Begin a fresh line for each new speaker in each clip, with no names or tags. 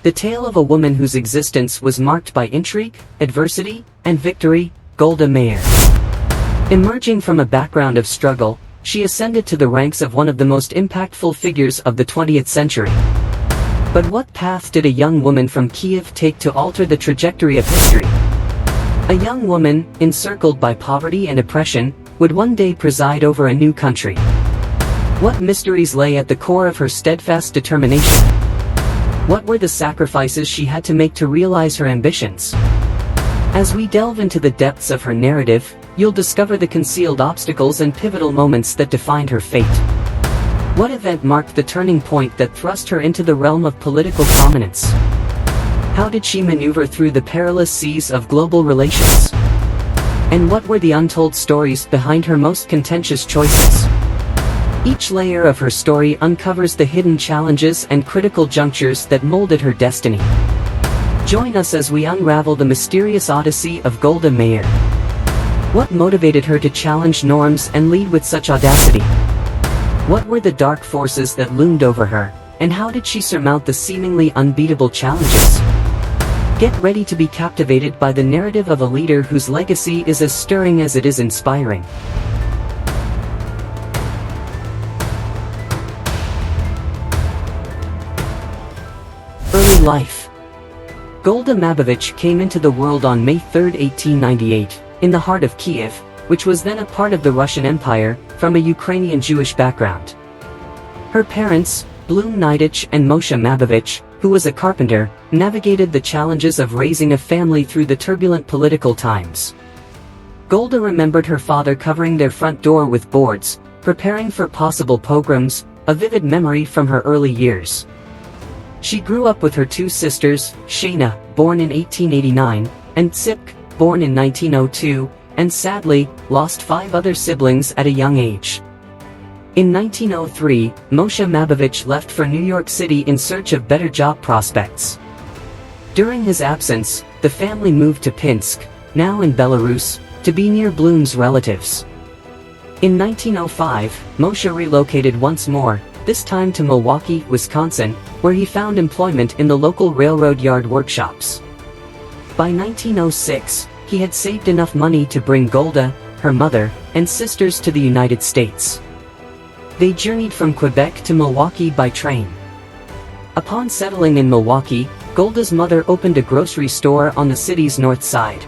The tale of a woman whose existence was marked by intrigue, adversity, and victory, Golda Meir. Emerging from a background of struggle, she ascended to the ranks of one of the most impactful figures of the 20th century. But what path did a young woman from Kyiv take to alter the trajectory of history? A young woman, encircled by poverty and oppression, would one day preside over a new country. What mysteries lay at the core of her steadfast determination? What were the sacrifices she had to make to realize her ambitions? As we delve into the depths of her narrative, you'll discover the concealed obstacles and pivotal moments that defined her fate. What event marked the turning point that thrust her into the realm of political prominence? How did she maneuver through the perilous seas of global relations? And what were the untold stories behind her most contentious choices? Each layer of her story uncovers the hidden challenges and critical junctures that molded her destiny. Join us as we unravel the mysterious odyssey of Golda Meir. What motivated her to challenge norms and lead with such audacity? What were the dark forces that loomed over her, and how did she surmount the seemingly unbeatable challenges? Get ready to be captivated by the narrative of a leader whose legacy is as stirring as it is inspiring. Early life. Golda Mabovitch came into the world on May 3, 1898, in the heart of Kyiv, which was then a part of the Russian Empire, from a Ukrainian Jewish background. Her parents, Blum Nidich and Moshe Mabovitch, who was a carpenter, navigated the challenges of raising a family through the turbulent political times. Golda remembered her father covering their front door with boards, preparing for possible pogroms, a vivid memory from her early years. She grew up with her two sisters, Shayna, born in 1889, and Tsipk, born in 1902, and sadly, lost 5 other siblings at a young age. In 1903, Moshe Mabovitch left for New York City in search of better job prospects. During his absence, the family moved to Pinsk, now in Belarus, to be near Blum's relatives. In 1905, Moshe relocated once more, this time to Milwaukee, Wisconsin, where he found employment in the local railroad yard workshops. By 1906, he had saved enough money to bring Golda, her mother, and sisters to the United States. They journeyed from Quebec to Milwaukee by train. Upon settling in Milwaukee, Golda's mother opened a grocery store on the city's north side.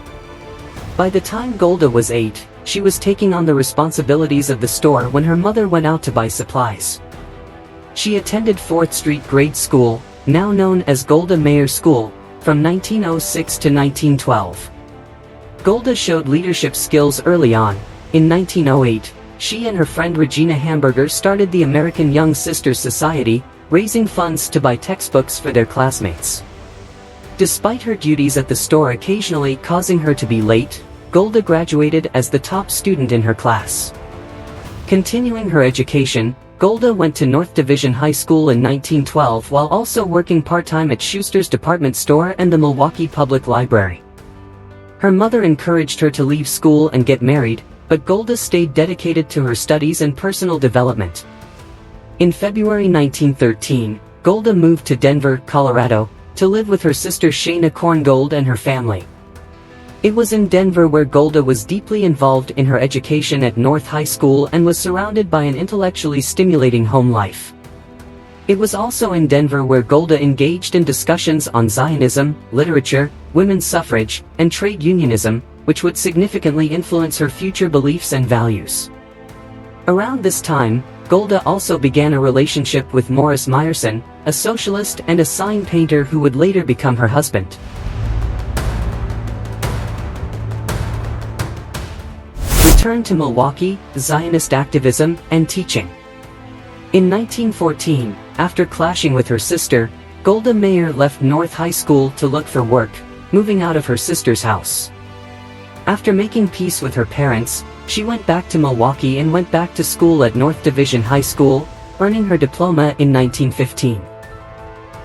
By the time Golda was 8, she was taking on the responsibilities of the store when her mother went out to buy supplies. She attended 4th Street Grade School, now known as Golda Meir School, from 1906 to 1912. Golda showed leadership skills early on. In 1908, she and her friend Regina Hamburger started the American Young Sisters Society, raising funds to buy textbooks for their classmates. Despite her duties at the store occasionally causing her to be late, Golda graduated as the top student in her class. Continuing her education, Golda went to North Division High School in 1912 while also working part-time at Schuster's department store and the Milwaukee Public Library. Her mother encouraged her to leave school and get married, but Golda stayed dedicated to her studies and personal development. In February 1913, Golda moved to Denver, Colorado, to live with her sister Shayna Korngold and her family. It was in Denver where Golda was deeply involved in her education at North High School and was surrounded by an intellectually stimulating home life. It was also in Denver where Golda engaged in discussions on Zionism, literature, women's suffrage, and trade unionism, which would significantly influence her future beliefs and values. Around this time, Golda also began a relationship with Morris Meyerson, a socialist and a sign painter who would later become her husband. Return to Milwaukee, Zionist activism, and teaching. In 1914, after clashing with her sister, Golda Meir left North High School to look for work, moving out of her sister's house. After making peace with her parents, she went back to Milwaukee and went back to school at North Division High School, earning her diploma in 1915.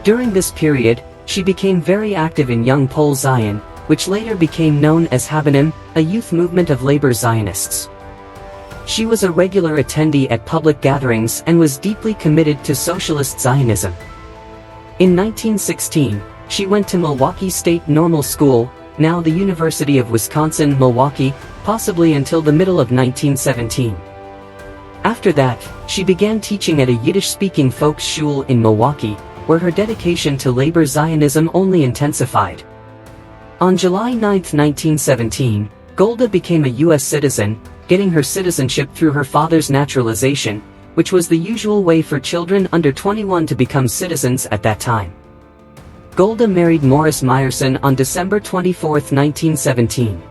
During this period, she became very active in Young Pole Zion, which later became known as Habanim, a youth movement of labor Zionists. She was a regular attendee at public gatherings and was deeply committed to socialist Zionism. In 1916, She went to Milwaukee State Normal School, now the University of Wisconsin-Milwaukee, possibly until the middle of 1917. After that, she began teaching at a Yiddish-speaking Volksschule in Milwaukee, where her dedication to labor Zionism only intensified. On July 9, 1917, Golda became a U.S. citizen, getting her citizenship through her father's naturalization, which was the usual way for children under 21 to become citizens at that time. Golda married Morris Meyerson on December 24, 1917.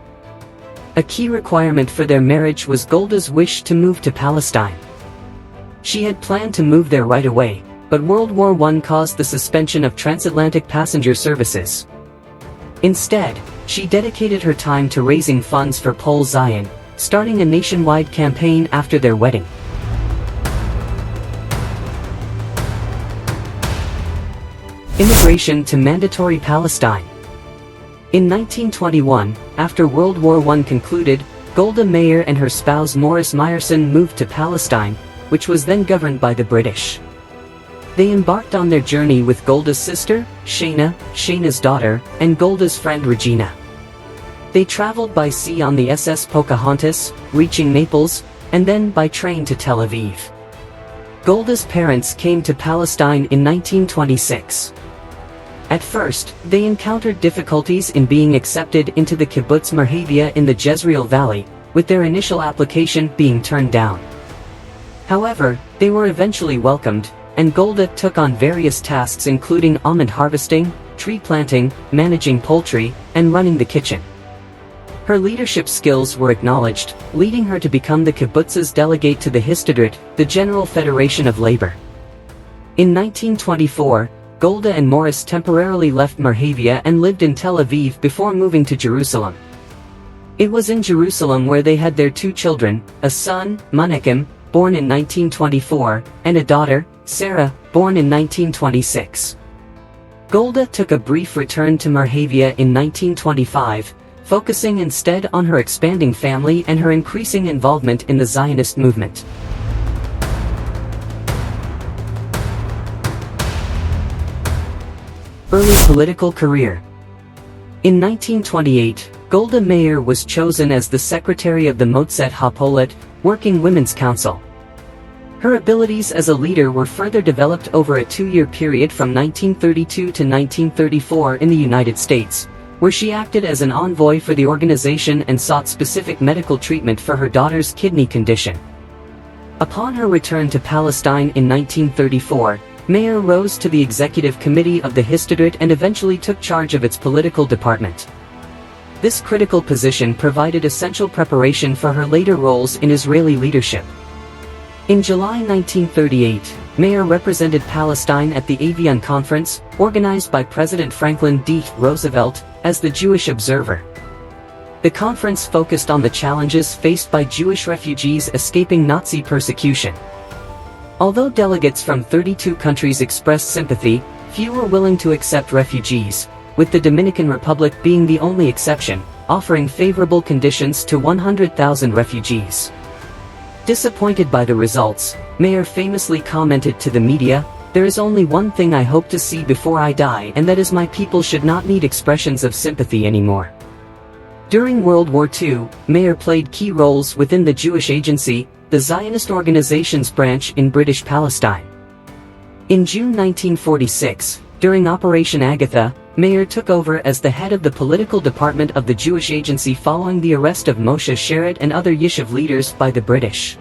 A key requirement for their marriage was Golda's wish to move to Palestine. She had planned to move there right away, but World War I caused the suspension of transatlantic passenger services. Instead, she dedicated her time to raising funds for Poale Zion, starting a nationwide campaign after their wedding. Immigration to mandatory Palestine. In 1921, after World War I concluded, Golda Meir and her spouse Morris Meyerson moved to Palestine, which was then governed by the British. They embarked on their journey with Golda's sister, Shana, Shana's daughter, and Golda's friend Regina. They traveled by sea on the SS Pocahontas, reaching Naples, and then by train to Tel Aviv. Golda's parents came to Palestine in 1926. At first, they encountered difficulties in being accepted into the kibbutz Merhavia in the Jezreel Valley, with their initial application being turned down. However, they were eventually welcomed, and Golda took on various tasks including almond harvesting, tree planting, managing poultry, and running the kitchen. Her leadership skills were acknowledged, leading her to become the kibbutz's delegate to the Histadrut, the General Federation of Labor. In 1924, Golda and Morris temporarily left Merhavia and lived in Tel Aviv before moving to Jerusalem. It was in Jerusalem where they had their two children, a son, Menachem, born in 1924, and a daughter, Sarah, born in 1926. Golda took a brief return to Merhavia in 1925, focusing instead on her expanding family and her increasing involvement in the Zionist movement. Early political career. In 1928, Golda Meir was chosen as the secretary of the Motzet HaPolet, Working Women's Council. Her abilities as a leader were further developed over a two-year period from 1932 to 1934 in the United States, where she acted as an envoy for the organization and sought specific medical treatment for her daughter's kidney condition. Upon her return to Palestine in 1934, Meir rose to the executive committee of the Histadrut and eventually took charge of its political department. This critical position provided essential preparation for her later roles in Israeli leadership. In July 1938, Meir represented Palestine at the Avion Conference, organized by President Franklin D. Roosevelt, as the Jewish Observer. The conference focused on the challenges faced by Jewish refugees escaping Nazi persecution. Although delegates from 32 countries expressed sympathy, few were willing to accept refugees, with the Dominican Republic being the only exception, offering favorable conditions to 100,000 refugees. Disappointed by the results, Meir famously commented to the media, "There is only one thing I hope to see before I die, and that is my people should not need expressions of sympathy anymore." During World War II, Meir played key roles within the Jewish Agency, the Zionist organization's branch in British Palestine. In June 1946, during Operation Agatha, Meir took over as the head of the political department of the Jewish Agency following the arrest of Moshe Sharett and other Yishuv leaders by the British.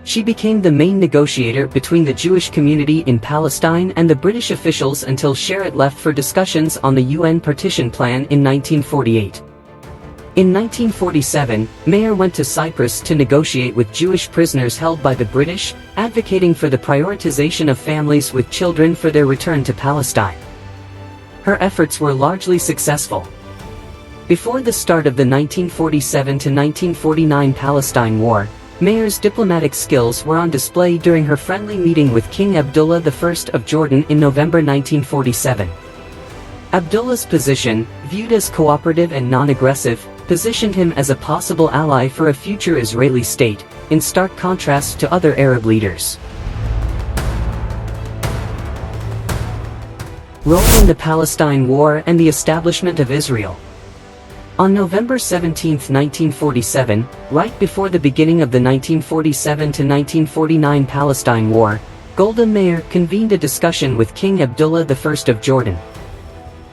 She became the main negotiator between the Jewish community in Palestine and the British officials until Sharett left for discussions on the UN partition plan in 1948. In 1947, Meir went to Cyprus to negotiate with Jewish prisoners held by the British, advocating for the prioritization of families with children for their return to Palestine. Her efforts were largely successful. Before the start of the 1947 to 1949 Palestine War, Meir's diplomatic skills were on display during her friendly meeting with King Abdullah I of Jordan in November 1947. Abdullah's position, viewed as cooperative and non-aggressive, positioned him as a possible ally for a future Israeli state, in stark contrast to other Arab leaders. Role in the Palestine War and the establishment of Israel. On November 17, 1947, right before the beginning of the 1947 to 1949 Palestine War, Golda Meir convened a discussion with King Abdullah I of Jordan.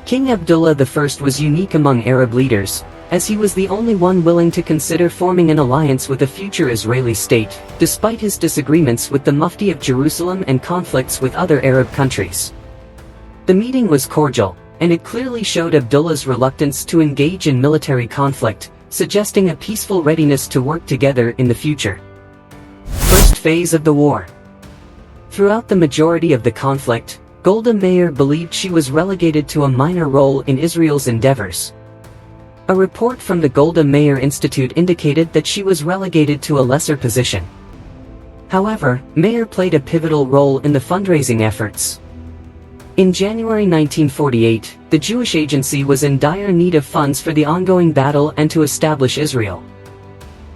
King Abdullah I was unique among Arab leaders, as he was the only one willing to consider forming an alliance with a future Israeli state, despite his disagreements with the Mufti of Jerusalem and conflicts with other Arab countries. The meeting was cordial, and it clearly showed Abdullah's reluctance to engage in military conflict, suggesting a peaceful readiness to work together in the future. First phase of the war. Throughout the majority of the conflict, Golda Meir believed she was relegated to a minor role in Israel's endeavors. A report from the Golda Meir Institute indicated that she was relegated to a lesser position. However, Meir played a pivotal role in the fundraising efforts. In January 1948, the Jewish Agency was in dire need of funds for the ongoing battle and to establish Israel.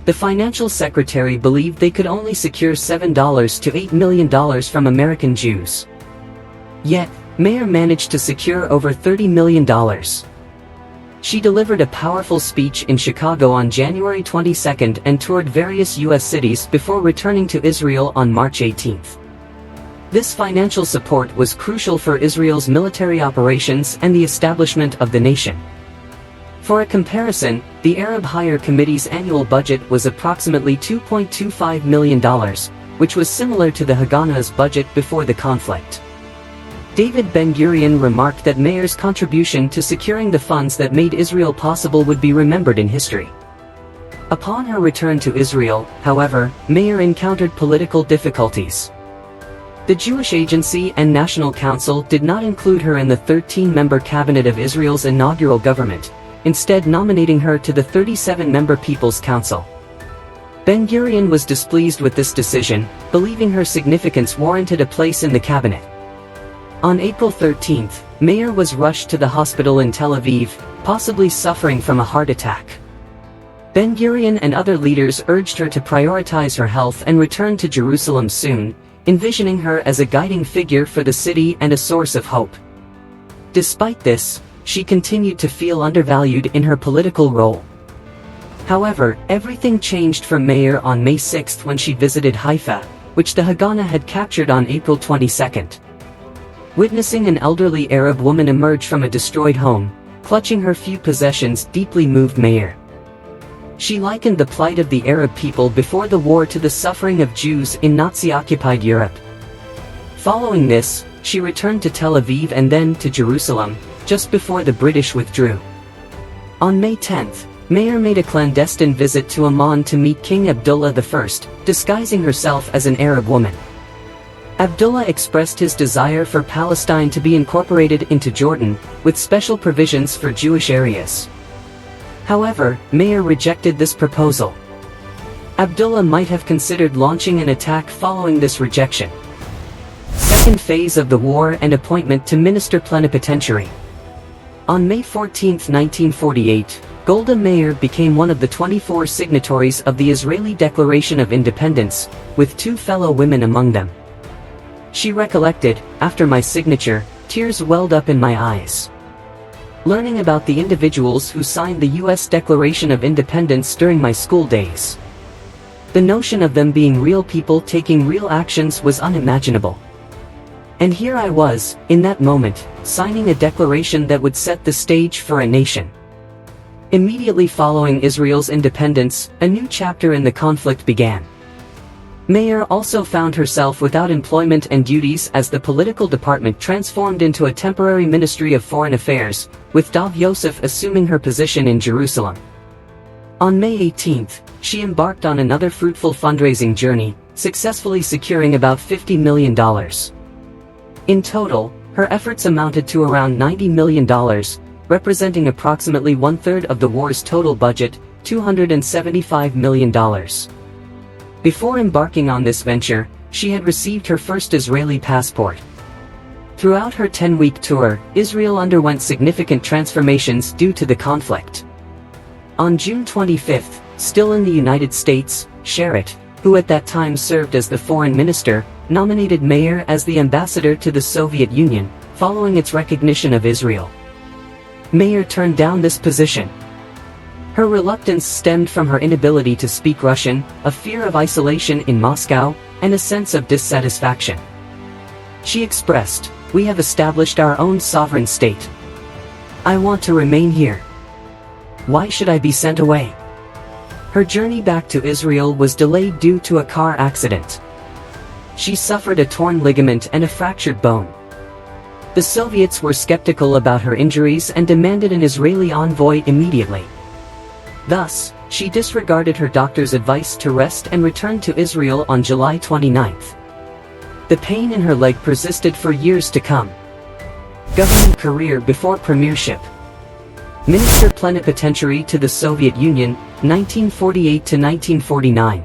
The financial secretary believed they could only secure $7 to $8 million from American Jews. Yet, Meir managed to secure over $30 million. She delivered a powerful speech in Chicago on January 22 and toured various U.S. cities before returning to Israel on March 18. This financial support was crucial for Israel's military operations and the establishment of the nation. For a comparison, the Arab Higher Committee's annual budget was approximately $2.25 million, which was similar to the Haganah's budget before the conflict. David Ben-Gurion remarked that Meir's contribution to securing the funds that made Israel possible would be remembered in history. Upon her return to Israel, however, Meir encountered political difficulties. The Jewish Agency and National Council did not include her in the 13-member cabinet of Israel's inaugural government, instead nominating her to the 37-member People's Council. Ben-Gurion was displeased with this decision, believing her significance warranted a place in the cabinet. On April 13, Meir was rushed to the hospital in Tel Aviv, possibly suffering from a heart attack. Ben-Gurion and other leaders urged her to prioritize her health and return to Jerusalem soon, envisioning her as a guiding figure for the city and a source of hope. Despite this, she continued to feel undervalued in her political role. However, everything changed for Meir on May 6 when she visited Haifa, which the Haganah had captured on April 22. Witnessing an elderly Arab woman emerge from a destroyed home, clutching her few possessions deeply moved Meir. She likened the plight of the Arab people before the war to the suffering of Jews in Nazi-occupied Europe. Following this, she returned to Tel Aviv and then to Jerusalem, just before the British withdrew. On May 10, Meir made a clandestine visit to Amman to meet King Abdullah I, disguising herself as an Arab woman. Abdullah expressed his desire for Palestine to be incorporated into Jordan, with special provisions for Jewish areas. However, Meir rejected this proposal. Abdullah might have considered launching an attack following this rejection. Second phase of the war and appointment to Minister Plenipotentiary. On May 14, 1948, Golda Meir became one of the 24 signatories of the Israeli Declaration of Independence, with 2 fellow women among them. She recollected, "After my signature, tears welled up in my eyes. Learning about the individuals who signed the U.S. Declaration of Independence during my school days. The notion of them being real people taking real actions was unimaginable. And here I was, in that moment, signing a declaration that would set the stage for a nation." Immediately following Israel's independence, a new chapter in the conflict began. Meir also found herself without employment and duties as the political department transformed into a temporary Ministry of Foreign Affairs, with Dov Yosef assuming her position in Jerusalem. On May 18, she embarked on another fruitful fundraising journey, successfully securing about $50 million. In total, her efforts amounted to around $90 million, representing approximately one-third of the war's total budget, $275 million. Before embarking on this venture, she had received her first Israeli passport. Throughout her 10-week tour, Israel underwent significant transformations due to the conflict. On June 25, still in the United States, Sherritt, who at that time served as the foreign minister, nominated Meir as the ambassador to the Soviet Union, following its recognition of Israel. Meir turned down this position. Her reluctance stemmed from her inability to speak Russian, a fear of isolation in Moscow, and a sense of dissatisfaction. She expressed, "We have established our own sovereign state. I want to remain here. Why should I be sent away?" Her journey back to Israel was delayed due to a car accident. She suffered a torn ligament and a fractured bone. The Soviets were skeptical about her injuries and demanded an Israeli envoy immediately. Thus, she disregarded her doctor's advice to rest and returned to Israel on July 29. The pain in her leg persisted for years to come. Government career before premiership. Minister Plenipotentiary to the Soviet Union, 1948 to 1949.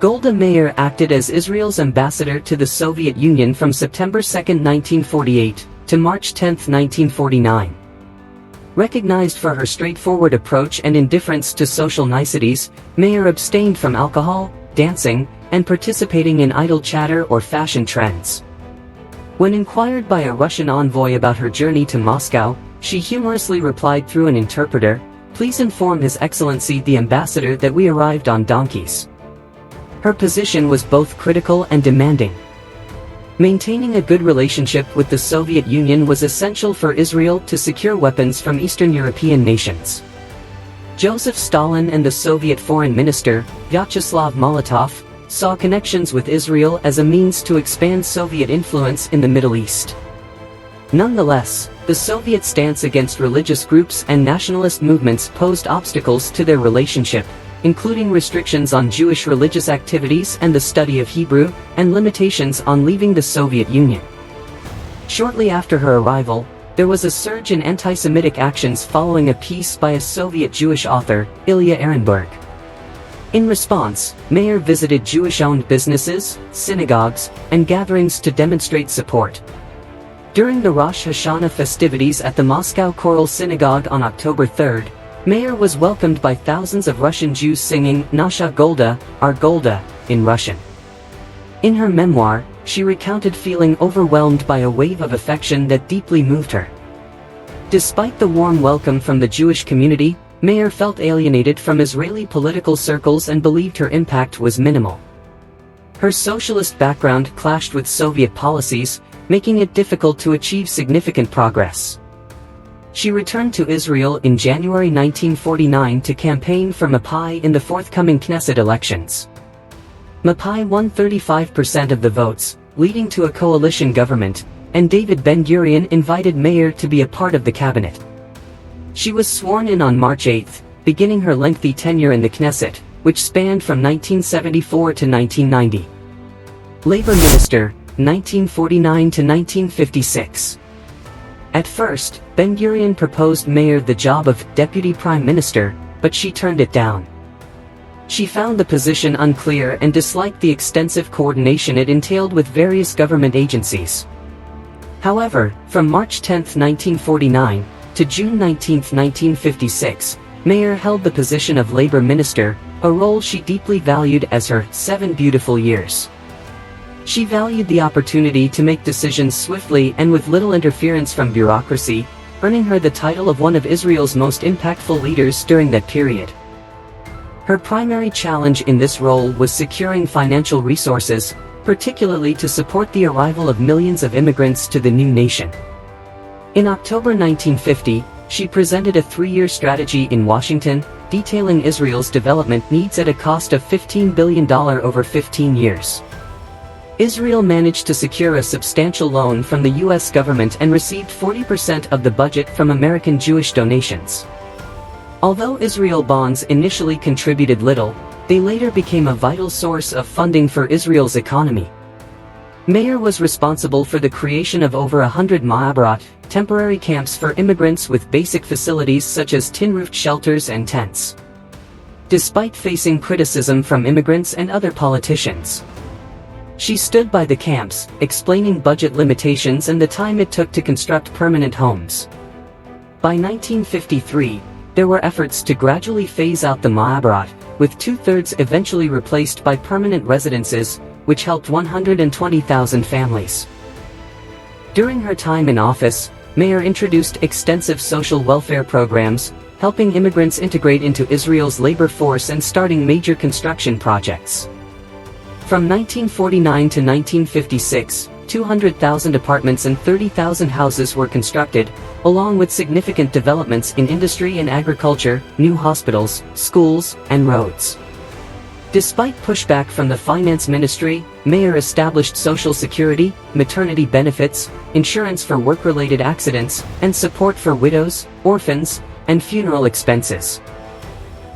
Golda Meir acted as Israel's ambassador to the Soviet Union from September 2, 1948, to March 10, 1949. Recognized for her straightforward approach and indifference to social niceties, Meir abstained from alcohol, dancing, and participating in idle chatter or fashion trends. When inquired by a Russian envoy about her journey to Moscow, she humorously replied through an interpreter, "Please inform His Excellency the Ambassador that we arrived on donkeys." Her position was both critical and demanding. Maintaining a good relationship with the Soviet Union was essential for Israel to secure weapons from Eastern European nations. Joseph Stalin and the Soviet Foreign Minister, Vyacheslav Molotov, saw connections with Israel as a means to expand Soviet influence in the Middle East. Nonetheless, the Soviet stance against religious groups and nationalist movements posed obstacles to their relationship, including restrictions on Jewish religious activities and the study of Hebrew, and limitations on leaving the Soviet Union. Shortly after her arrival, there was a surge in anti-Semitic actions following a piece by a Soviet Jewish author, Ilya Ehrenberg. In response, Meir visited Jewish-owned businesses, synagogues, and gatherings to demonstrate support. During the Rosh Hashanah festivities at the Moscow Choral Synagogue on October 3, Meir was welcomed by thousands of Russian Jews singing "Nasha Golda, Our Golda" in Russian. In her memoir, she recounted feeling overwhelmed by a wave of affection that deeply moved her. Despite the warm welcome from the Jewish community, Meir felt alienated from Israeli political circles and believed her impact was minimal. Her socialist background clashed with Soviet policies, making it difficult to achieve significant progress. She returned to Israel in January 1949 to campaign for Mapai in the forthcoming Knesset elections. Mapai won 35% of the votes, leading to a coalition government, and David Ben-Gurion invited Meir to be a part of the cabinet. She was sworn in on March 8, beginning her lengthy tenure in the Knesset, which spanned from 1974 to 1990. Labor Minister, 1949 to 1956. At first, Ben-Gurion proposed Meir the job of Deputy Prime Minister, but she turned it down. She found the position unclear and disliked the extensive coordination it entailed with various government agencies. However, from March 10, 1949, to June 19, 1956, Meir held the position of Labor Minister, a role she deeply valued as her 7 beautiful years. She valued the opportunity to make decisions swiftly and with little interference from bureaucracy, earning her the title of one of Israel's most impactful leaders during that period. Her primary challenge in this role was securing financial resources, particularly to support the arrival of millions of immigrants to the new nation. In October 1950, she presented a 3-year strategy in Washington, detailing Israel's development needs at a cost of $15 billion over 15 years. Israel managed to secure a substantial loan from the U.S. government and received 40% of the budget from American Jewish donations. Although Israel bonds initially contributed little, they later became a vital source of funding for Israel's economy. Meir was responsible for the creation of over 100 ma'abarot, temporary camps for immigrants with basic facilities such as tin-roofed shelters and tents. Despite facing criticism from immigrants and other politicians, she stood by the camps, explaining budget limitations and the time it took to construct permanent homes. By 1953, there were efforts to gradually phase out the ma'abarot, with 2/3 eventually replaced by permanent residences, which helped 120,000 families. During her time in office, Meir introduced extensive social welfare programs, helping immigrants integrate into Israel's labor force and starting major construction projects. From 1949 to 1956, 200,000 apartments and 30,000 houses were constructed, along with significant developments in industry and agriculture, new hospitals, schools, and roads. Despite pushback from the finance ministry, Meir established Social Security, maternity benefits, insurance for work-related accidents, and support for widows, orphans, and funeral expenses.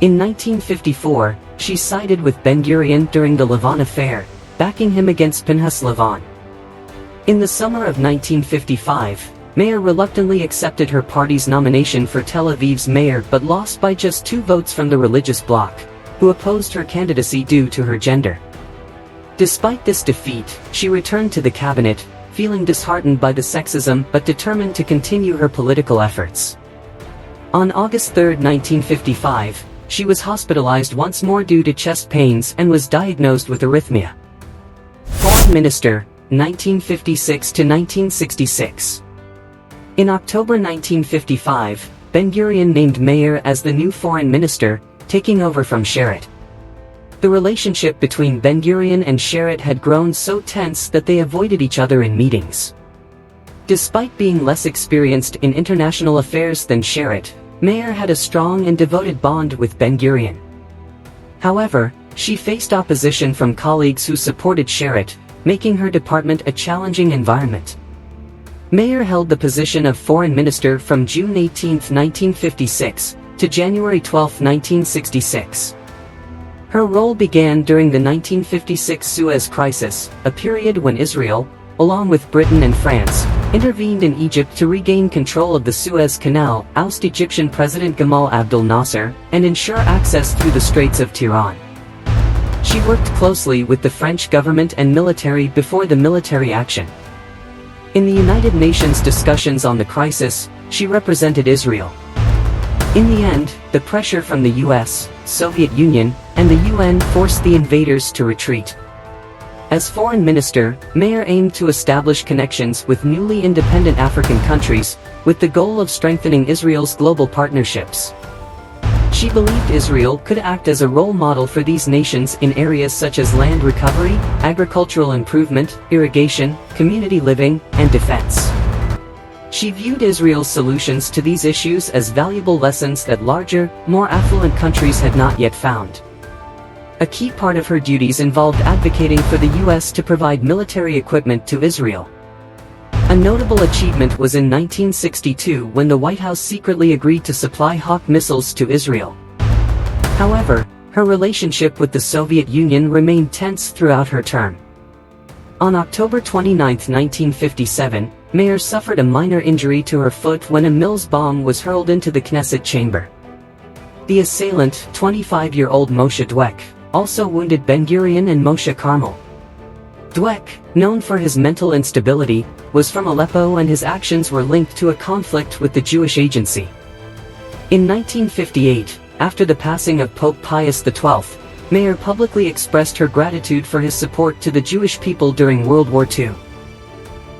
In 1954, she sided with Ben-Gurion during the Lavon affair, backing him against Pinchas Lavon. In the summer of 1955, Meir reluctantly accepted her party's nomination for Tel Aviv's mayor but lost by just 2 votes from the religious bloc, who opposed her candidacy due to her gender. Despite this defeat, she returned to the cabinet, feeling disheartened by the sexism but determined to continue her political efforts. On August 3, 1955, she was hospitalized once more due to chest pains and was diagnosed with arrhythmia. Foreign Minister, 1956 to 1966. In October 1955, Ben-Gurion named Meir as the new foreign minister, taking over from Sharett. The relationship between Ben-Gurion and Sharett had grown so tense that they avoided each other in meetings. Despite being less experienced in international affairs than Sharett, Meir had a strong and devoted bond with Ben-Gurion. However, she faced opposition from colleagues who supported Sharett, making her department a challenging environment. Meir held the position of foreign minister from June 18, 1956, to January 12, 1966. Her role began during the 1956 Suez Crisis, a period when Israel, along with Britain and France, intervened in Egypt to regain control of the Suez Canal, oust Egyptian President Gamal Abdel Nasser, and ensure access through the Straits of Tiran. She worked closely with the French government and military before the military action. In the United Nations discussions on the crisis, she represented Israel. In the end, the pressure from the US, Soviet Union, and the UN forced the invaders to retreat. As foreign minister, Meir aimed to establish connections with newly independent African countries, with the goal of strengthening Israel's global partnerships. She believed Israel could act as a role model for these nations in areas such as land recovery, agricultural improvement, irrigation, community living, and defense. She viewed Israel's solutions to these issues as valuable lessons that larger, more affluent countries had not yet found. A key part of her duties involved advocating for the US to provide military equipment to Israel. A notable achievement was in 1962 when the White House secretly agreed to supply Hawk missiles to Israel. However, her relationship with the Soviet Union remained tense throughout her term. On October 29, 1957, Meir suffered a minor injury to her foot when a Mills bomb was hurled into the Knesset chamber. The assailant, 25-year-old Moshe Dweck, also wounded Ben-Gurion and Moshe Carmel. Dweck, known for his mental instability, was from Aleppo and his actions were linked to a conflict with the Jewish Agency. In 1958, after the passing of Pope Pius XII, Meir publicly expressed her gratitude for his support to the Jewish people during World War II.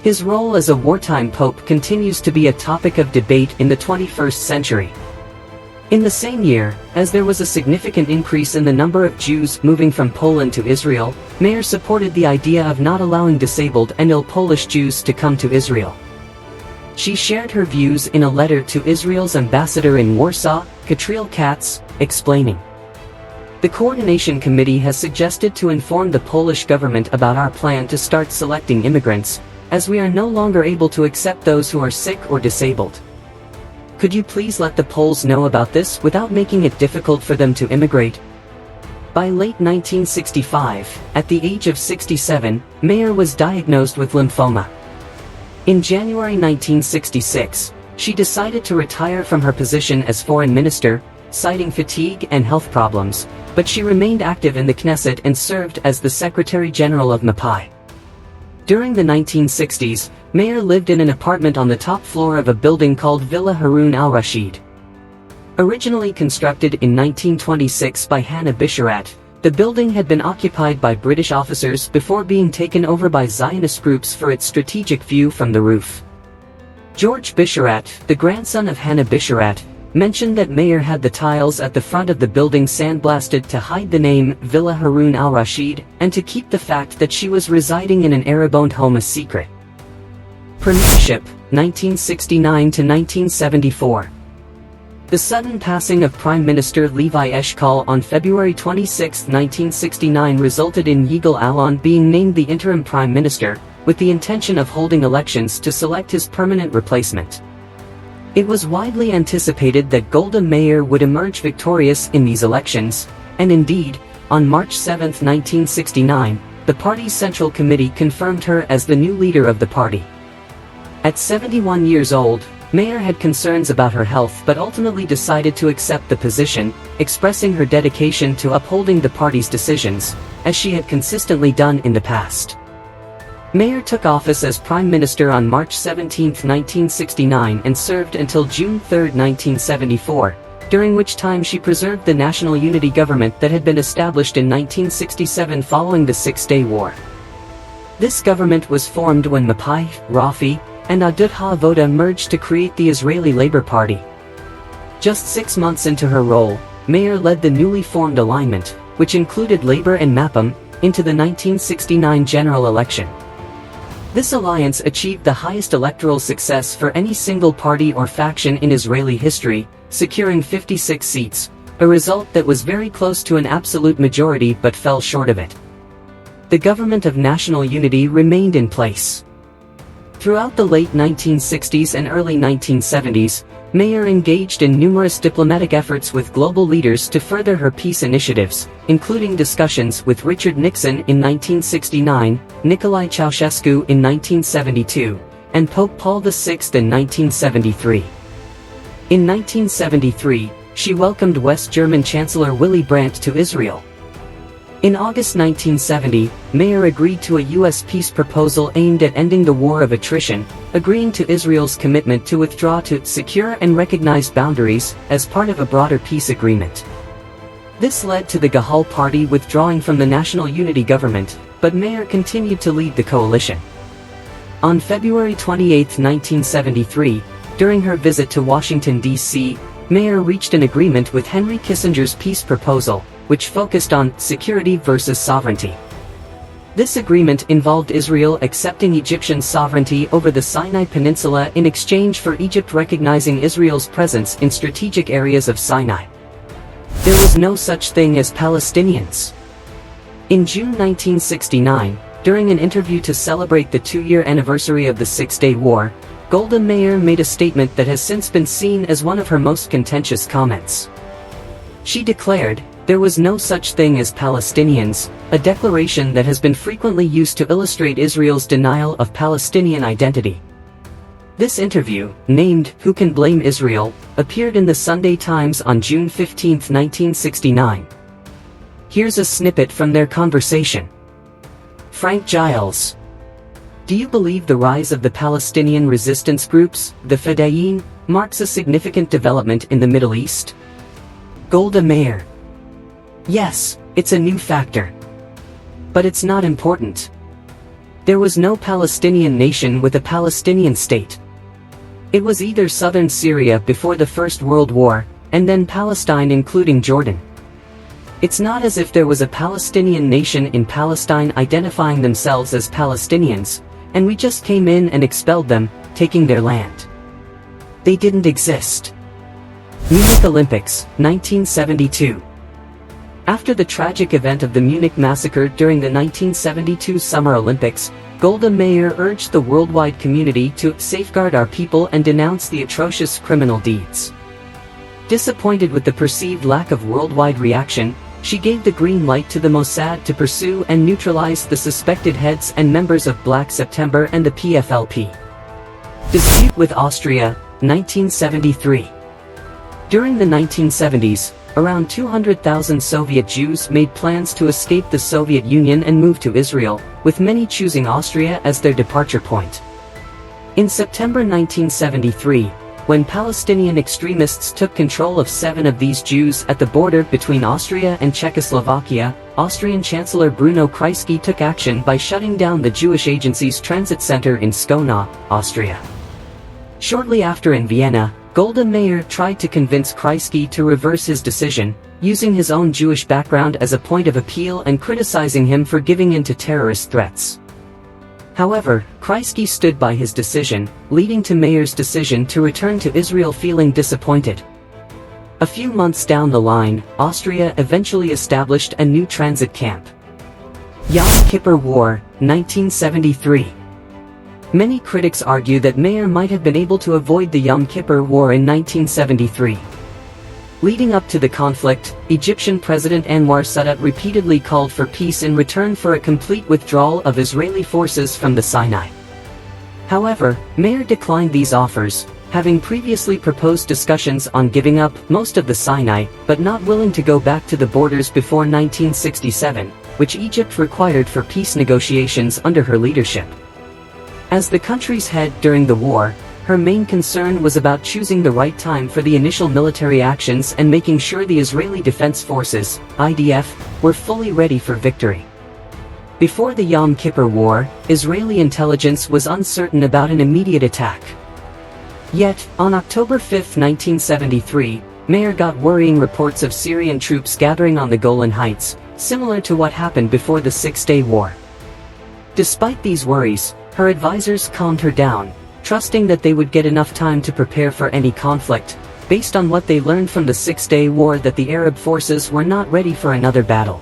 His role as a wartime pope continues to be a topic of debate in the 21st century. In the same year, as there was a significant increase in the number of Jews moving from Poland to Israel, Meir supported the idea of not allowing disabled and ill Polish Jews to come to Israel. She shared her views in a letter to Israel's ambassador in Warsaw, Katriel Katz, explaining, "The Coordination Committee has suggested to inform the Polish government about our plan to start selecting immigrants, as we are no longer able to accept those who are sick or disabled. Could you please let the Poles know about this without making it difficult for them to immigrate?" By late 1965, at the age of 67, Meir was diagnosed with lymphoma. In January 1966, she decided to retire from her position as foreign minister, citing fatigue and health problems, but she remained active in the Knesset and served as the Secretary General of Mapai. During the 1960s, Meir lived in an apartment on the top floor of a building called Villa Harun al-Rashid. Originally constructed in 1926 by Hannah Bisharat, The building had been occupied by British officers before being taken over by Zionist groups for its strategic view from the roof. George Bisharat, the grandson of Hannah Bisharat, mentioned that Meir had the tiles at the front of the building sandblasted to hide the name Villa Harun al-Rashid and to keep the fact that she was residing in an Arab-owned home a secret. Premiership, 1969 to 1974. The sudden passing of Prime Minister Levi Eshkol on February 26, 1969 resulted in Yigal Allon being named the interim Prime Minister, with the intention of holding elections to select his permanent replacement. It was widely anticipated that Golda Meir would emerge victorious in these elections, and indeed, on March 7, 1969, the party's Central Committee confirmed her as the new leader of the party. At 71 years old, Meir had concerns about her health but ultimately decided to accept the position, expressing her dedication to upholding the party's decisions, as she had consistently done in the past. Meir took office as Prime Minister on March 17, 1969 and served until June 3, 1974, during which time she preserved the national unity government that had been established in 1967 following the Six-Day War. This government was formed when Mapai, Rafi, and Ahadut HaAvoda merged to create the Israeli Labour Party. Just 6 months into her role, Meir led the newly formed alignment, which included Labour and Mapam, into the 1969 general election. This alliance achieved the highest electoral success for any single party or faction in Israeli history, securing 56 seats, a result that was very close to an absolute majority but fell short of it. The government of national unity remained in place. Throughout the late 1960s and early 1970s, Meir engaged in numerous diplomatic efforts with global leaders to further her peace initiatives, including discussions with Richard Nixon in 1969, Nicolae Ceausescu in 1972, and Pope Paul VI in 1973. In 1973, she welcomed West German Chancellor Willy Brandt to Israel. In August 1970, Meir agreed to a U.S. peace proposal aimed at ending the war of attrition, agreeing to Israel's commitment to withdraw to secure and recognized boundaries as part of a broader peace agreement. This led to the Gahal Party withdrawing from the national unity government, but Meir continued to lead the coalition. On February 28, 1973, during her visit to Washington, D.C., Meir reached an agreement with Henry Kissinger's peace proposal, which focused on security versus sovereignty. This agreement involved Israel accepting Egyptian sovereignty over the Sinai Peninsula in exchange for Egypt recognizing Israel's presence in strategic areas of Sinai. There was no such thing as Palestinians. In June 1969, during an interview to celebrate the 2-year anniversary of the Six-Day War, Golda Meir made a statement that has since been seen as one of her most contentious comments. She declared, "There was no such thing as Palestinians," a declaration that has been frequently used to illustrate Israel's denial of Palestinian identity. This interview, named "Who Can Blame Israel?" appeared in the Sunday Times on June 15, 1969. Here's a snippet from their conversation. Frank Giles: "Do you believe the rise of the Palestinian resistance groups, the Fedayeen, marks a significant development in the Middle East?" Golda Meir: "Yes, it's a new factor. But it's not important. There was no Palestinian nation with a Palestinian state. It was either southern Syria before the First World War, and then Palestine including Jordan. It's not as if there was a Palestinian nation in Palestine identifying themselves as Palestinians, and we just came in and expelled them, taking their land. They didn't exist." Munich Olympics, 1972. After the tragic event of the Munich massacre during the 1972 Summer Olympics, Golda Meir urged the worldwide community to safeguard our people and denounce the atrocious criminal deeds. Disappointed with the perceived lack of worldwide reaction, she gave the green light to the Mossad to pursue and neutralize the suspected heads and members of Black September and the PFLP. Dispute with Austria, 1973. During the 1970s, around 200,000 Soviet Jews made plans to escape the Soviet Union and move to Israel, with many choosing Austria as their departure point. In September 1973, when Palestinian extremists took control of 7 of these Jews at the border between Austria and Czechoslovakia, Austrian Chancellor Bruno Kreisky took action by shutting down the Jewish Agency's transit center in Skona, Austria. Shortly after in Vienna, Golda Meir tried to convince Kreisky to reverse his decision, using his own Jewish background as a point of appeal and criticizing him for giving in to terrorist threats. However, Kreisky stood by his decision, leading to Meir's decision to return to Israel feeling disappointed. A few months down the line, Austria eventually established a new transit camp. Yom Kippur War, 1973. Many critics argue that Meir might have been able to avoid the Yom Kippur War in 1973. Leading up to the conflict, Egyptian President Anwar Sadat repeatedly called for peace in return for a complete withdrawal of Israeli forces from the Sinai. However, Meir declined these offers, having previously proposed discussions on giving up most of the Sinai, but not willing to go back to the borders before 1967, which Egypt required for peace negotiations under her leadership. As the country's head during the war, her main concern was about choosing the right time for the initial military actions and making sure the Israeli Defense Forces, IDF, were fully ready for victory. Before the Yom Kippur War, Israeli intelligence was uncertain about an immediate attack. Yet, on October 5, 1973, Meir got worrying reports of Syrian troops gathering on the Golan Heights, similar to what happened before the Six-Day War. Despite these worries, her advisors calmed her down, trusting that they would get enough time to prepare for any conflict, based on what they learned from the Six-Day War that the Arab forces were not ready for another battle.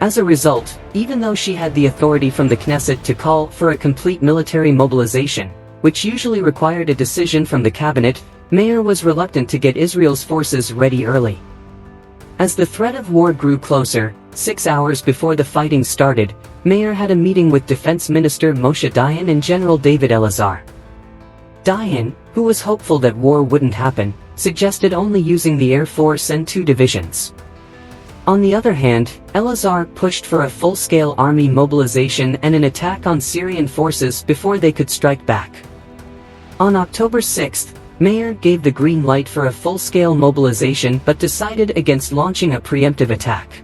As a result, even though she had the authority from the Knesset to call for a complete military mobilization, which usually required a decision from the cabinet, Meir was reluctant to get Israel's forces ready early. As the threat of war grew closer, 6 hours before the fighting started, Meir had a meeting with Defense Minister Moshe Dayan and General David Elazar. Dayan, who was hopeful that war wouldn't happen, suggested only using the Air Force and 2 divisions. On the other hand, Elazar pushed for a full-scale army mobilization and an attack on Syrian forces before they could strike back. On October 6, Meir gave the green light for a full-scale mobilization but decided against launching a preemptive attack.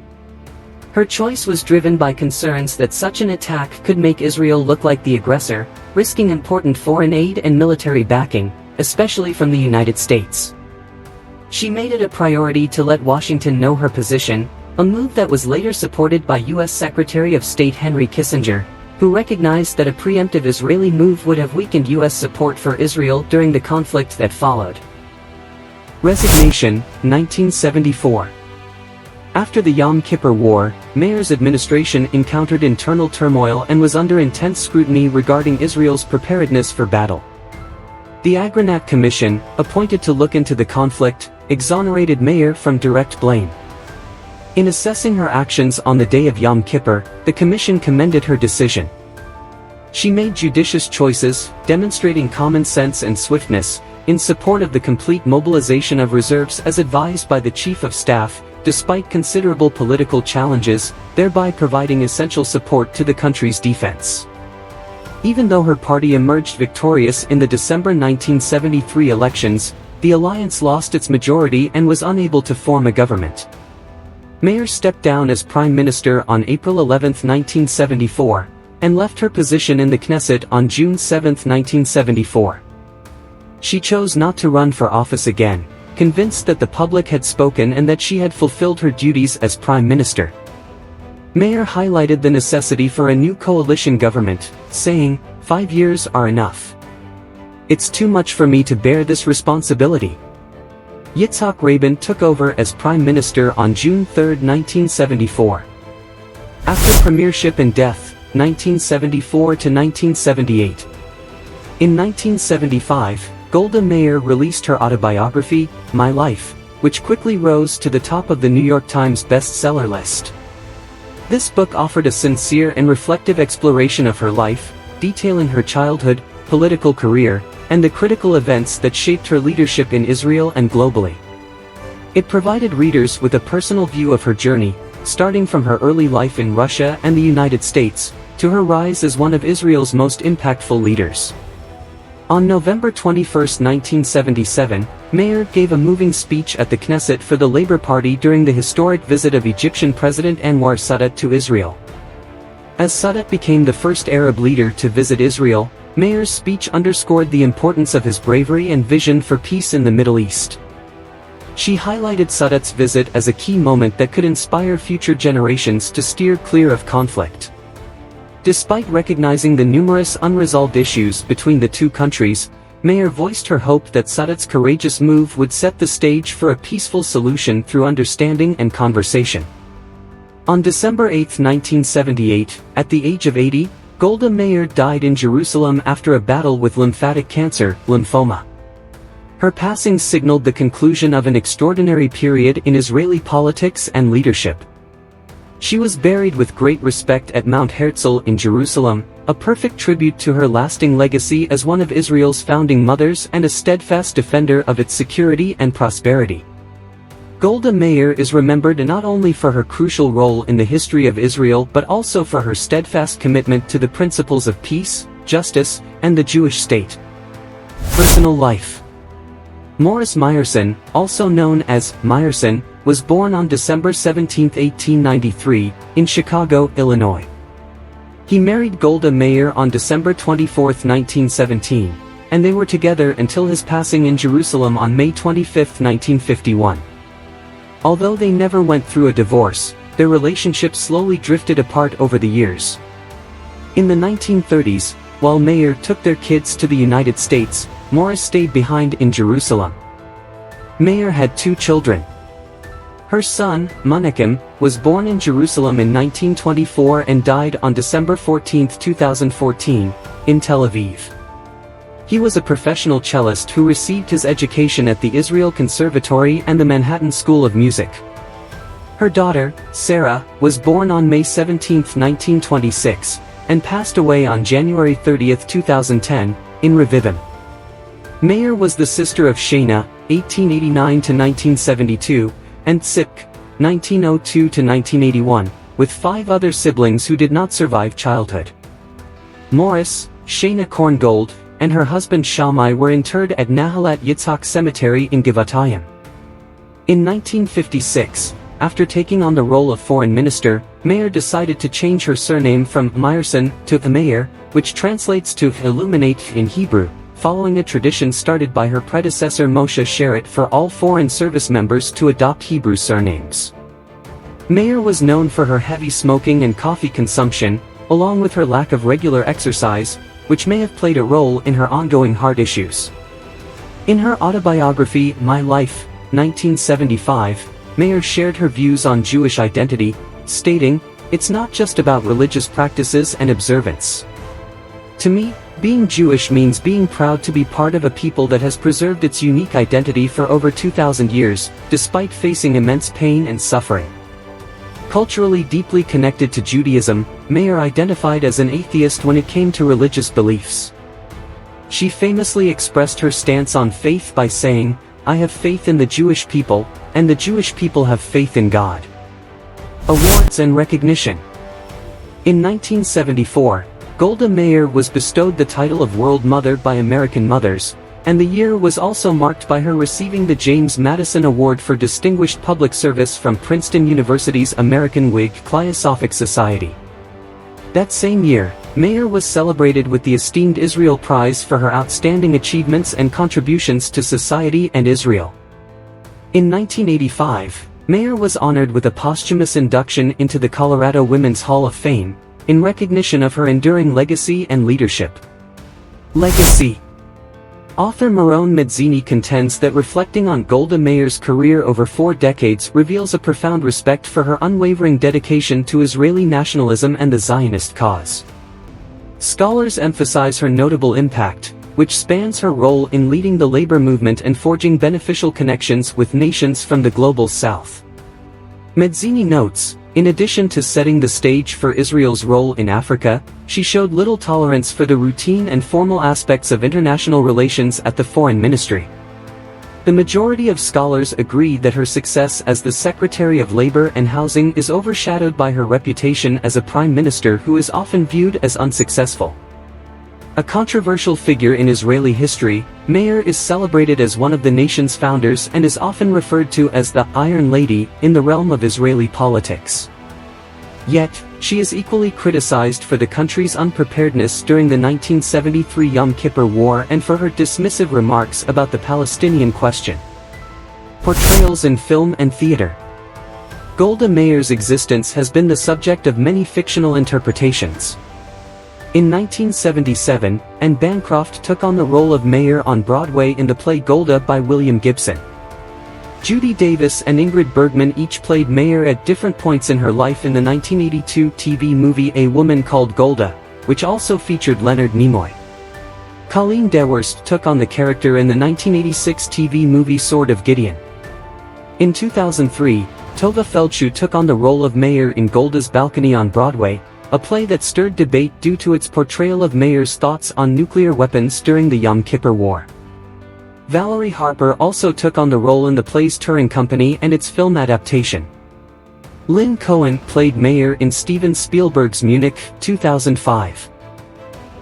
Her choice was driven by concerns that such an attack could make Israel look like the aggressor, risking important foreign aid and military backing, especially from the United States. She made it a priority to let Washington know her position, a move that was later supported by U.S. Secretary of State Henry Kissinger, who recognized that a preemptive Israeli move would have weakened U.S. support for Israel during the conflict that followed. Resignation, 1974. After the Yom Kippur War, Meir's administration encountered internal turmoil and was under intense scrutiny regarding Israel's preparedness for battle. The Agranat Commission, appointed to look into the conflict, exonerated Meir from direct blame. In assessing her actions on the day of Yom Kippur, the commission commended her decision. She made judicious choices, demonstrating common sense and swiftness, in support of the complete mobilization of reserves as advised by the Chief of Staff, despite considerable political challenges, thereby providing essential support to the country's defense. Even though her party emerged victorious in the December 1973 elections, the alliance lost its majority and was unable to form a government. Meir stepped down as Prime Minister on April 11, 1974, and left her position in the Knesset on June 7, 1974. She chose not to run for office again, convinced that the public had spoken and that she had fulfilled her duties as Prime Minister. Meir highlighted the necessity for a new coalition government, saying, "5 years are enough. It's too much for me to bear this responsibility." Yitzhak Rabin took over as Prime Minister on June 3, 1974. After premiership and death, 1974 to 1978. In 1975, Golda Meir released her autobiography, My Life, which quickly rose to the top of the New York Times bestseller list. This book offered a sincere and reflective exploration of her life, detailing her childhood, political career, and the critical events that shaped her leadership in Israel and globally. It provided readers with a personal view of her journey, starting from her early life in Russia and the United States, to her rise as one of Israel's most impactful leaders. On November 21, 1977, Meir gave a moving speech at the Knesset for the Labour Party during the historic visit of Egyptian President Anwar Sadat to Israel. As Sadat became the first Arab leader to visit Israel, Meir's speech underscored the importance of his bravery and vision for peace in the Middle East. She highlighted Sadat's visit as a key moment that could inspire future generations to steer clear of conflict. Despite recognizing the numerous unresolved issues between the two countries, Meir voiced her hope that Sadat's courageous move would set the stage for a peaceful solution through understanding and conversation. On December 8, 1978, at the age of 80, Golda Meir died in Jerusalem after a battle with lymphatic cancer, lymphoma. Her passing signaled the conclusion of an extraordinary period in Israeli politics and leadership. She was buried with great respect at Mount Herzl in Jerusalem, a perfect tribute to her lasting legacy as one of Israel's founding mothers and a steadfast defender of its security and prosperity. Golda Meir is remembered not only for her crucial role in the history of Israel but also for her steadfast commitment to the principles of peace, justice, and the Jewish state. Personal life. Morris Meyerson, also known as Meyerson, was born on December 17, 1893, in Chicago, Illinois. He married Golda Meir on December 24, 1917, and they were together until his passing in Jerusalem on May 25, 1951. Although they never went through a divorce, their relationship slowly drifted apart over the years. In the 1930s, while Meir took their kids to the United States, Morris stayed behind in Jerusalem. Meir had 2 children. Her son, Menachem, was born in Jerusalem in 1924 and died on December 14, 2014, in Tel Aviv. He was a professional cellist who received his education at the Israel Conservatory and the Manhattan School of Music. Her daughter, Sarah, was born on May 17, 1926, and passed away on January 30, 2010, in Revivim. Meir was the sister of Shana, 1889–1972, and Tzipk, 1902–1981, with 5 other siblings who did not survive childhood. Morris, Shana Korngold, and her husband Shalmai were interred at Nahalat Yitzhak Cemetery in Givatayim. In 1956, after taking on the role of foreign minister, Meir decided to change her surname from Meyerson to Meir, which translates to illuminate in Hebrew, following a tradition started by her predecessor Moshe Sherratt for all foreign service members to adopt Hebrew surnames. Meir was known for her heavy smoking and coffee consumption, along with her lack of regular exercise, which may have played a role in her ongoing heart issues. In her autobiography, My Life, 1975, Meir shared her views on Jewish identity, stating, "It's not just about religious practices and observance. To me, being Jewish means being proud to be part of a people that has preserved its unique identity for over 2,000 years, despite facing immense pain and suffering." Culturally deeply connected to Judaism, Meir identified as an atheist when it came to religious beliefs. She famously expressed her stance on faith by saying, "I have faith in the Jewish people, and the Jewish people have faith in God." Awards and recognition. In 1974, Golda Meir was bestowed the title of World Mother by American Mothers, and the year was also marked by her receiving the James Madison Award for Distinguished Public Service from Princeton University's American Whig Cliosophic Society. That same year, Meir was celebrated with the esteemed Israel Prize for her outstanding achievements and contributions to society and Israel. In 1985, Meir was honored with a posthumous induction into the Colorado Women's Hall of Fame, in recognition of her enduring legacy and leadership. Legacy. Author Meron Medzini contends that reflecting on Golda Meir's career over 4 decades reveals a profound respect for her unwavering dedication to Israeli nationalism and the Zionist cause. Scholars emphasize her notable impact, which spans her role in leading the labor movement and forging beneficial connections with nations from the global south. Medzini notes, in addition to setting the stage for Israel's role in Africa, she showed little tolerance for the routine and formal aspects of international relations at the Foreign Ministry. The majority of scholars agree that her success as the Secretary of Labor and Housing is overshadowed by her reputation as a prime minister who is often viewed as unsuccessful. A controversial figure in Israeli history, Meir is celebrated as one of the nation's founders and is often referred to as the Iron Lady in the realm of Israeli politics. Yet, she is equally criticized for the country's unpreparedness during the 1973 Yom Kippur War and for her dismissive remarks about the Palestinian question. Portrayals in film and theater. Golda Meir's existence has been the subject of many fictional interpretations. In 1977, Anne Bancroft took on the role of Meir on Broadway in the play Golda by William Gibson. Judy Davis and Ingrid Bergman each played Meir at different points in her life in the 1982 TV movie A Woman Called Golda, which also featured Leonard Nimoy. Colleen Dewhurst took on the character in the 1986 TV movie Sword of Gideon. In 2003, Tova Feldshuh took on the role of Meir in Golda's Balcony on Broadway, a play that stirred debate due to its portrayal of Meir's thoughts on nuclear weapons during the Yom Kippur War. Valerie Harper also took on the role in the play's Touring Company and its film adaptation. Lynn Cohen played Meir in Steven Spielberg's Munich, 2005.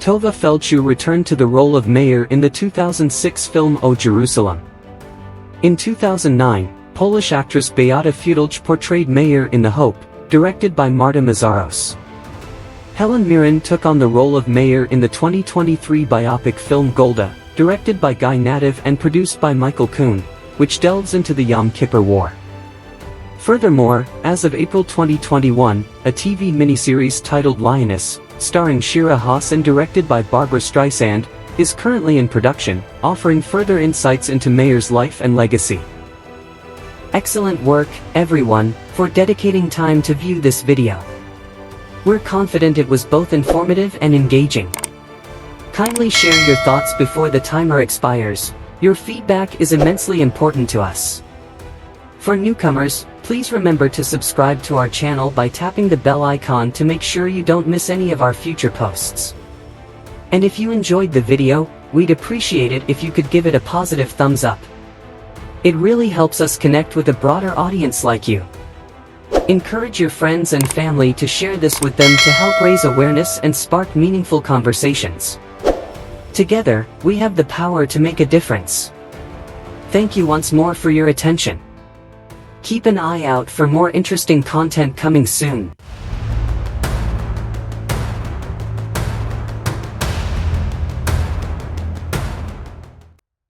Tova Feldshuh returned to the role of Meir in the 2006 film O Jerusalem. In 2009, Polish actress Beata Fiedlge portrayed Meir in The Hope, directed by Marta Mazaros. Helen Mirren took on the role of Meir in the 2023 biopic film Golda, directed by Guy Nativ and produced by Michael Kuhn, which delves into the Yom Kippur War. Furthermore, as of April 2021, a TV miniseries titled Lioness, starring Shira Haas and directed by Barbra Streisand, is currently in production, offering further insights into Meir's life and legacy. Excellent work, everyone, for dedicating time to view this video. We're confident it was both informative and engaging. Kindly share your thoughts before the timer expires. Your feedback is immensely important to us. For newcomers, please remember to subscribe to our channel by tapping the bell icon to make sure you don't miss any of our future posts. And if you enjoyed the video, we'd appreciate it if you could give it a positive thumbs up. It really helps us connect with a broader audience like you. Encourage your friends and family to share this with them to help raise awareness and spark meaningful conversations. Together, we have the power to make a difference. Thank you once more for your attention. Keep an eye out for more interesting content coming soon.